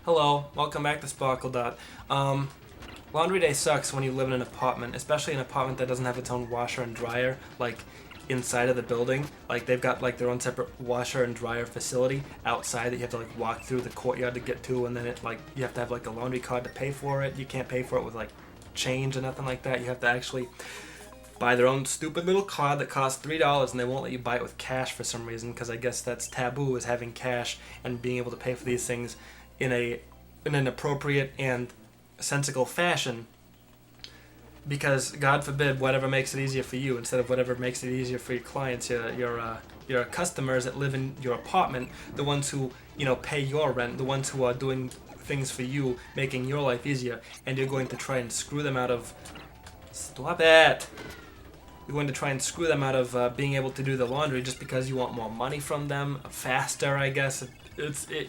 Hello, welcome back to SparkleDart. Laundry day sucks when you live in an apartment, especially an apartment that doesn't have its own washer and dryer, like inside of the building. Like they've got like their own separate washer and dryer facility outside that you have to like walk through the courtyard to get to, and then it like you have to have like a laundry card to pay for it. You can't pay for it with like change or nothing like that. You have to actually buy their own stupid little card that costs $3, and they won't let you buy it with cash for some reason, because I guess that's taboo, is having cash and being able to pay for these things in an appropriate and sensible fashion, because God forbid whatever makes it easier for you instead of whatever makes it easier for your clients, your customers that live in your apartment, the ones who pay your rent, the ones who are doing things for you, making your life easier, and you're going to try and screw them out of. Stop it! You're going to try and screw them out of being able to do the laundry just because you want more money from them, faster, I guess.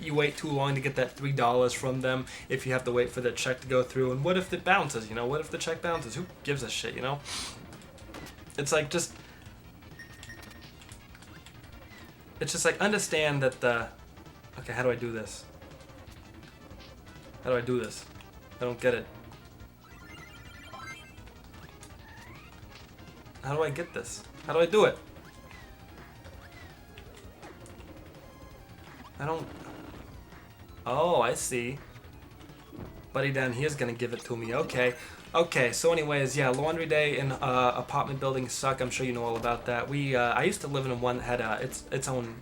You wait too long to get that $3 from them if you have to wait for the check to go through. And what if it bounces? What if the check bounces? Who gives a shit? It's like it's just like understand that okay, how do I do this? How do I do this? I don't get it. How do I get this? How do I do it? I don't... Oh, I see. Buddy down here is gonna give it to me. Okay. Okay, so anyways, yeah, laundry day in apartment buildings suck. I'm sure you know all about that. I used to live in one that had its own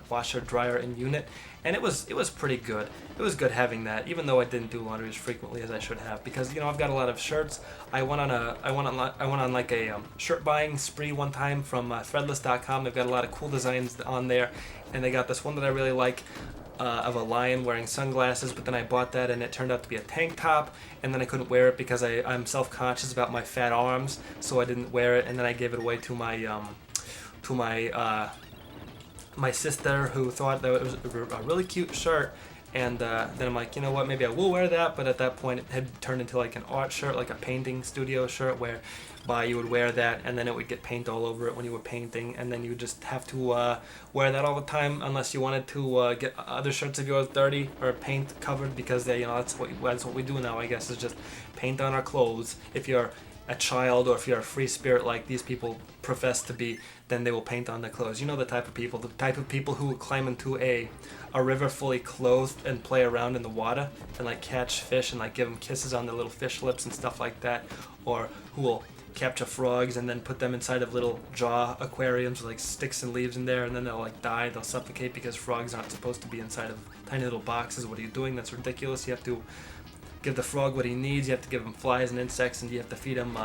washer, dryer, and unit, and it was pretty good. It was good having that, even though I didn't do laundry as frequently as I should have, because I've got a lot of shirts. I went on like a shirt buying spree one time from Threadless.com. They've got a lot of cool designs on there, and they got this one that I really like. Of a lion wearing sunglasses, but then I bought that and it turned out to be a tank top, and then I couldn't wear it because I'm self-conscious about my fat arms, so I didn't wear it, and then I gave it away to my sister, who thought that it was a really cute shirt, and then I'm like, you know what, maybe I will wear that, but at that point it had turned into like an art shirt, like a painting studio shirt, where you would wear that and then it would get paint all over it when you were painting, and then you would just have to wear that all the time unless you wanted to get other shirts of yours dirty or paint covered, because that's what we do now, I guess, is just paint on our clothes. If you're a child or if you're a free spirit like these people profess to be, then they will paint on their clothes. The type of people who will climb into a river fully clothed and play around in the water and like catch fish and like give them kisses on their little fish lips and stuff like that, or who will capture frogs and then put them inside of little jaw aquariums with like sticks and leaves in there, and then they'll like die, they'll suffocate because frogs aren't supposed to be inside of tiny little boxes. What are you doing? That's ridiculous. You have to give the frog what he needs. You have to give him flies and insects, and you have to feed him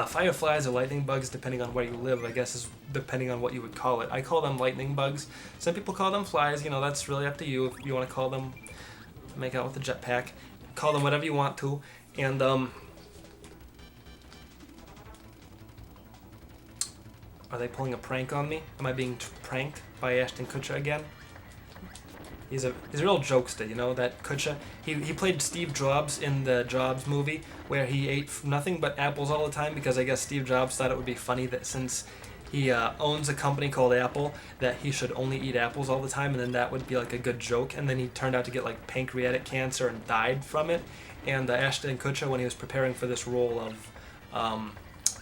fireflies or lightning bugs, depending on where you live, I guess, is depending on what you would call it. I call them lightning bugs. Some people call them flies. That's really up to you. If you want to call them, make out with a jetpack, call them whatever you want to. And are they pulling a prank on me? Am I being pranked by Ashton Kutcher again? He's a real jokester, that Kutcher. He played Steve Jobs in the Jobs movie, where he ate nothing but apples all the time, because I guess Steve Jobs thought it would be funny that since he owns a company called Apple, that he should only eat apples all the time, and then that would be like a good joke. And then he turned out to get like pancreatic cancer and died from it. And Ashton Kutcher, when he was preparing for this role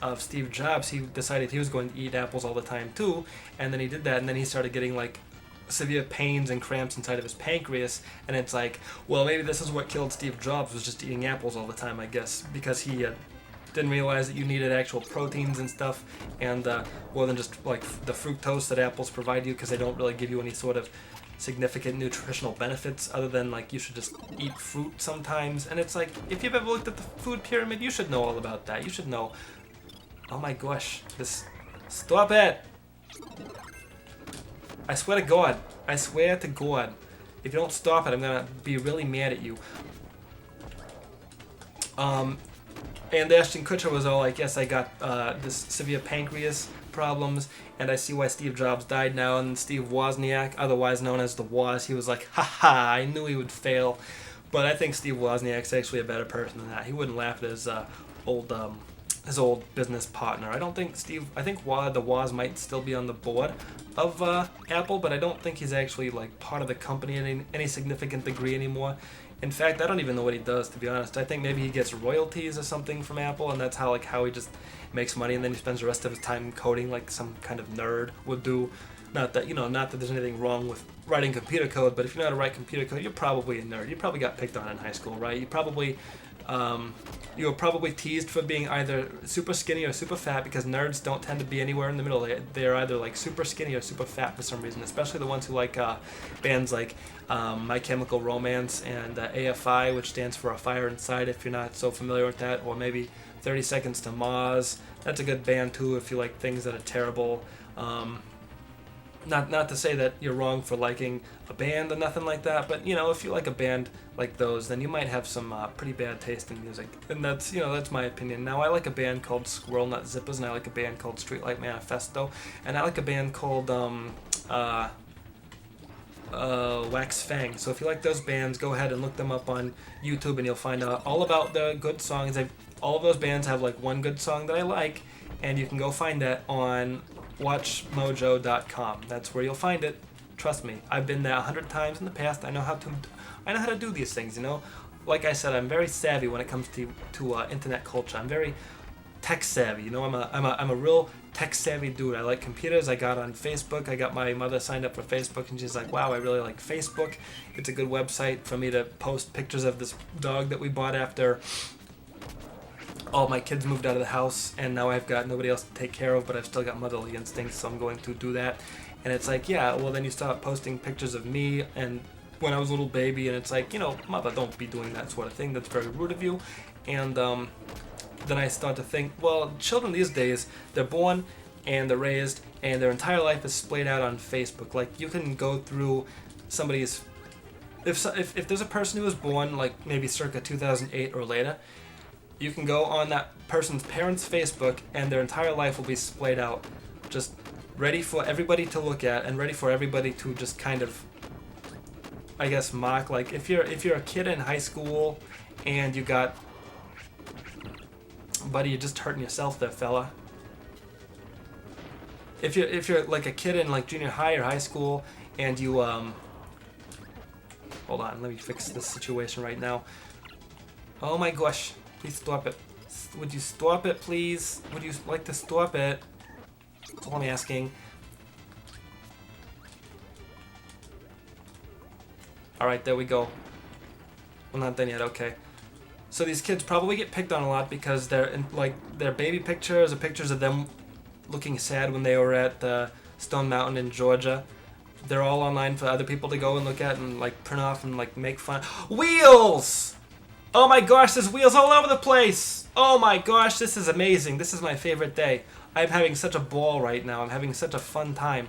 of Steve Jobs, he decided he was going to eat apples all the time too, and then he did that, and then he started getting like severe pains and cramps inside of his pancreas, and it's like, well, maybe this is what killed Steve Jobs, was just eating apples all the time, I guess, because he didn't realize that you needed actual proteins and stuff, and more than just like the fructose that apples provide you, because they don't really give you any sort of significant nutritional benefits other than like you should just eat fruit sometimes. And it's like, if you've ever looked at the food pyramid, you should know all about that. You should know. Oh my gosh, stop it! I swear to God. I swear to God. If you don't stop it, I'm gonna be really mad at you. And Ashton Kutcher was all like, yes, I got this severe pancreas problems, and I see why Steve Jobs died now. And Steve Wozniak, otherwise known as the Woz, he was like, haha, I knew he would fail. But I think Steve Wozniak's actually a better person than that. He wouldn't laugh at his old his old business partner. I don't think I think the Woz might still be on the board of Apple, but I don't think he's actually like part of the company in any significant degree anymore. In fact, I don't even know what he does, to be honest. I think maybe he gets royalties or something from Apple, and that's how he just makes money, and then he spends the rest of his time coding like some kind of nerd would do. Not that there's anything wrong with writing computer code, but if you know how to write computer code, you're probably a nerd. You probably got picked on in high school, right? You were probably teased for being either super skinny or super fat, because nerds don't tend to be anywhere in the middle. They're either like super skinny or super fat for some reason, especially the ones who like bands like My Chemical Romance and AFI, which stands for A Fire Inside, if you're not so familiar with that, or maybe 30 Seconds to Mars. That's a good band too if you like things that are terrible. Not to say that you're wrong for liking a band or nothing like that, but if you like a band like those, then you might have some pretty bad taste in music, and that's my opinion. Now, I like a band called Squirrel Nut Zippers, and I like a band called Streetlight Manifesto, and I like a band called Wax Fang. So if you like those bands, go ahead and look them up on YouTube, and you'll find out all about the good songs. All of those bands have like one good song that I like, and you can go find that on watchmojo.com. That's where you'll find it. Trust me, I've been there 100 times in the past. I know how to do these things. Like I said, I'm very savvy when it comes to internet culture. I'm very tech savvy. I'm a real tech savvy dude. I like computers. I got on Facebook. I got my mother signed up for Facebook, and she's like, "Wow, I really like Facebook. It's a good website for me to post pictures of this dog that we bought after all my kids moved out of the house, and now I've got nobody else to take care of, but I've still got motherly instincts, so I'm going to do that." And it's like, yeah, well, then you start posting pictures of me and when I was a little baby, and it's like, mother, don't be doing that sort of thing. That's very rude of you. And then I start to think, well, children these days, they're born and they're raised, and their entire life is splayed out on Facebook. Like, you can go through somebody's... If there's a person who was born, like, maybe circa 2008 or later, you can go on that person's parents' Facebook, and their entire life will be splayed out, just ready for everybody to look at, and ready for everybody to just kind of, I guess, mock. Like, if you're a kid in high school and you got, buddy, you're just hurting yourself there, fella. If you're like a kid in like junior high or high school, and you hold on, let me fix this situation right now. Oh my gosh, please stop it. Would you stop it, please? Would you like to stop it? That's all I'm asking. Alright, there we go. Well, not done yet, okay. So these kids probably get picked on a lot because their baby pictures or pictures of them looking sad when they were at Stone Mountain in Georgia. They're all online for other people to go and look at and like print off and like make fun. Wheels! Oh my gosh, there's wheels all over the place! Oh my gosh, this is amazing. This is my favorite day. I'm having such a ball right now. I'm having such a fun time.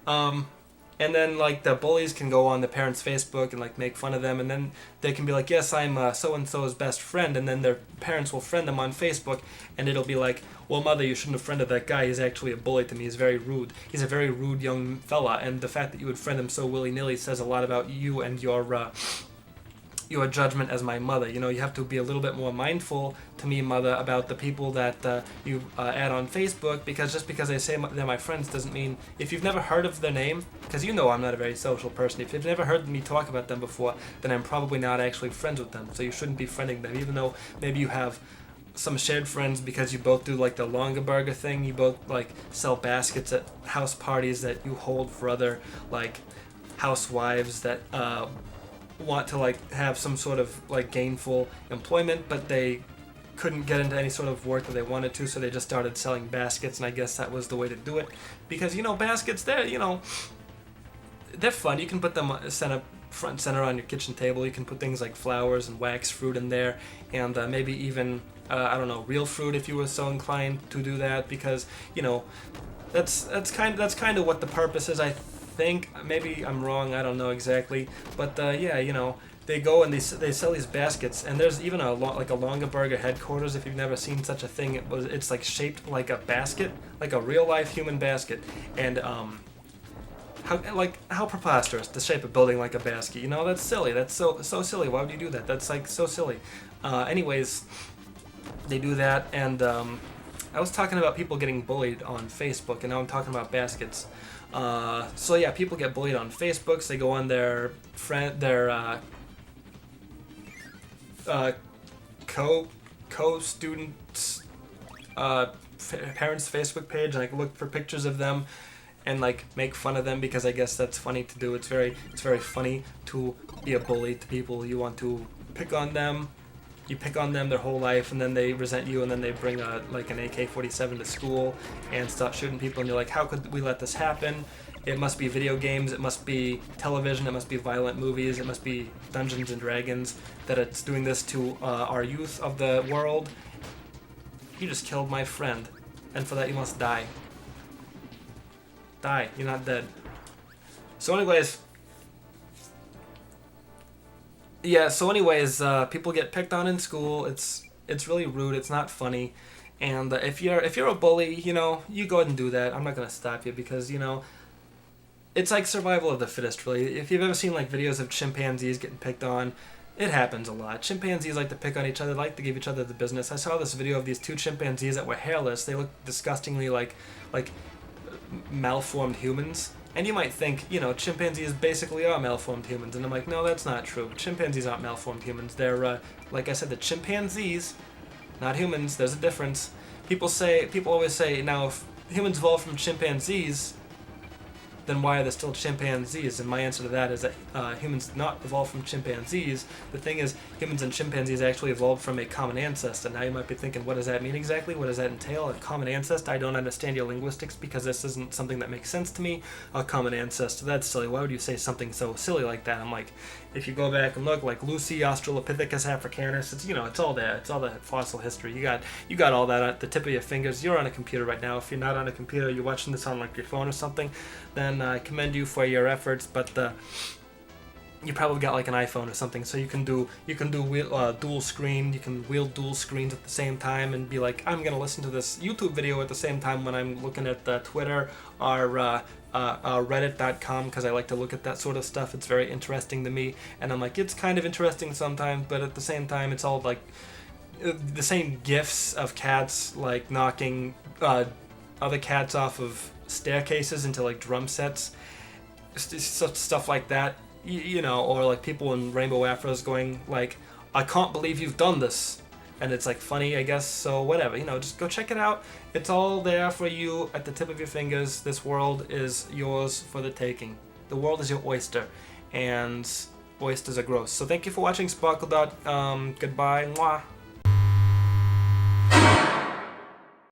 And then like the bullies can go on the parents' Facebook and like make fun of them, and then they can be like, yes, I'm so-and-so's best friend, and then their parents will friend them on Facebook, and it'll be like, well, mother, you shouldn't have friended that guy. He's actually a bully to me. He's very rude. He's a very rude young fella, and the fact that you would friend him so willy-nilly says a lot about you and your judgment as my mother. You have to be a little bit more mindful to me, mother, about the people that you add on Facebook, because just because they say they're my friends doesn't mean, if you've never heard of their name, because I'm not a very social person, if you've never heard me talk about them before, then I'm probably not actually friends with them, so you shouldn't be friending them, even though maybe you have some shared friends because you both do like the Longaberger thing, you both like sell baskets at house parties that you hold for other like housewives that want to like have some sort of like gainful employment, but they couldn't get into any sort of work that they wanted to, so they just started selling baskets, and I guess that was the way to do it, because baskets, they're fun. You can put them front and center on your kitchen table. You can put things like flowers and wax fruit in there, and maybe even I don't know, real fruit if you were so inclined to do that, because that's kind of what the purpose is, I think. Maybe I'm wrong, I don't know exactly, but they go and they sell these baskets, and there's even a Longaberger headquarters. If you've never seen such a thing, it's like shaped like a basket, like a real life human basket, and how preposterous to shape a building like a basket. That's silly. That's so silly. Why would you do that? That's like so silly. Anyways, They do that, and I was talking about people getting bullied on Facebook, and now I'm talking about baskets. So yeah, people get bullied on Facebook. So they go on their co-students' parents' Facebook page, and like look for pictures of them and like make fun of them, because I guess that's funny to do. It's very funny to be a bully to people. You want to pick on them. You pick on them their whole life, and then they resent you, and then they bring like an AK-47 to school and start shooting people, and you're like, how could we let this happen? It must be video games, it must be television, it must be violent movies, it must be Dungeons and Dragons that it's doing this to our youth of the world. You just killed my friend, and for that you must die. Die, you're not dead. So anyways, people get picked on in school. It's really rude. It's not funny, and if you're a bully, you know, you go ahead and do that. I'm not gonna stop you, because you know, it's like survival of the fittest. Really, if you've ever seen like videos of chimpanzees getting picked on, it happens a lot. Chimpanzees like to pick on each other, like to give each other the business. I saw this video of these two chimpanzees that were hairless. They looked disgustingly like malformed humans. And you might think, you know, chimpanzees basically are malformed humans. And I'm like, no, that's not true. Chimpanzees aren't malformed humans. They're, like I said, the chimpanzees, not humans. There's a difference. People always say, now, if humans evolved from chimpanzees, then why are there still chimpanzees? And my answer to that is that humans did not evolve from chimpanzees. The thing is, humans and chimpanzees actually evolved from a common ancestor. Now you might be thinking, what does that mean exactly? What does that entail? A common ancestor? I don't understand your linguistics, because this isn't something that makes sense to me. A common ancestor, that's silly. Why would you say something so silly like that? I'm like, if you go back and look, like Lucy, Australopithecus africanus, it's, you know, it's all there. It's all the fossil history. You got all that at the tip of your fingers. You're on a computer right now. If you're not on a computer, you're watching this on like your phone or something, then I commend you for your efforts. But you probably got like an iPhone or something, so you can do dual screen. You can wield dual screens at the same time and be like, I'm gonna listen to this YouTube video at the same time when I'm looking at Twitter or Reddit.com, because I like to look at that sort of stuff. It's very interesting to me, and I'm like, it's kind of interesting sometimes, but at the same time, it's all like the same gifs of cats like knocking other cats off of staircases into like drum sets, stuff like that. You know, or like people in rainbow afros going like, I can't believe you've done this, and it's like funny, I guess. So whatever, you know, just go check it out. It's all there for you at the tip of your fingers. This world is yours for the taking. The world is your oyster, and oysters are gross. So thank you for watching SparkleDart. Goodbye. Mwah.